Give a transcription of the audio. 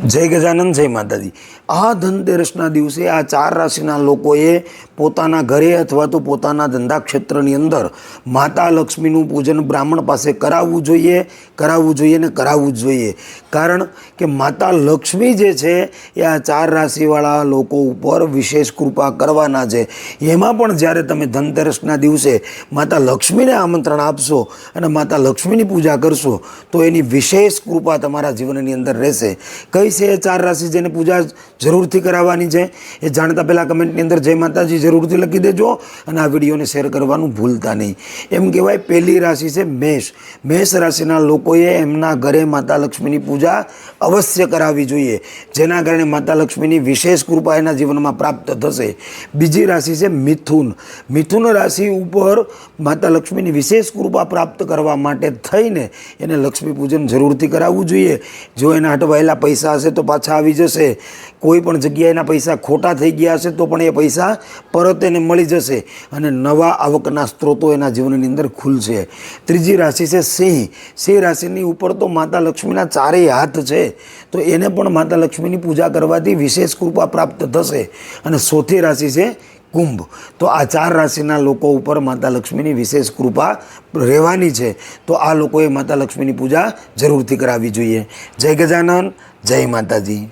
જય ગજાનંદ, જય માતાજી। આ ધનતેરસના દિવસે આ 4 રાશિના લોકોએ પોતાના ઘરે અથવા તો પોતાના ધંધા ક્ષેત્રની અંદર માતા લક્ષ્મીનું પૂજન બ્રાહ્મણ પાસે કરાવવું જોઈએ ને કરાવવું જ જોઈએ। કારણ કે માતા લક્ષ્મી જે છે એ આ 4 રાશિવાળા લોકો ઉપર વિશેષ કૃપા કરવાના છે। એમાં પણ જ્યારે તમે ધનતેરસના દિવસે માતા લક્ષ્મીને આમંત્રણ આપશો અને માતા લક્ષ્મીની પૂજા કરશો તો એની વિશેષ કૃપા તમારા જીવનની અંદર રહેશે। કઈ છે એ 4 રાશિ જેને પૂજા જરૂરથી કરાવવાની છે એ જાણતા પહેલાં કમેન્ટની અંદર જય માતાજી જરૂરથી લખી દેજો અને આ વિડીયોને શેર કરવાનું ભૂલતા નહીં। એમ કહેવાય પહેલી રાશિ છે મેષ રાશિના લોકોએ એમના ઘરે માતા લક્ષ્મીની પૂજા અવશ્ય કરાવવી જોઈએ, જેના કારણે માતા લક્ષ્મીની વિશેષ કૃપા એના જીવનમાં પ્રાપ્ત થશે। બીજી રાશિ છે મિથુન રાશિ ઉપર માતા લક્ષ્મીની વિશેષ કૃપા પ્રાપ્ત કરવા માટે થઈને એને લક્ષ્મી પૂજન જરૂરથી કરાવવું જોઈએ। જો એના હટવાયેલા પૈસા હશે તો પાછા આવી જશે, કોઈ પણ જગ્યાએ એના પૈસા ખોટા થઈ ગયા હશે તો પણ એ પૈસા પરત એને મળી જશે અને નવા આવકના સ્ત્રોતો એના જીવનની અંદર ખુલશે। ત્રીજી રાશિ છે સિંહ રાશિની ઉપર તો માતા લક્ષ્મીના 4 હાથ છે, તો એને પણ માતા લક્ષ્મીની પૂજા કરવાથી વિશેષ કૃપા પ્રાપ્ત થશે। અને ચોથી રાશિ છે કુંભ, તો આ 4 રાશિના લોકો ઉપર માતા લક્ષ્મીની વિશેષ કૃપા રહેવાની છે, તો આ લોકોએ માતા લક્ષ્મીની પૂજા જરૂરથી કરાવવી જોઈએ। જય ગજાનન, જય માતાજી।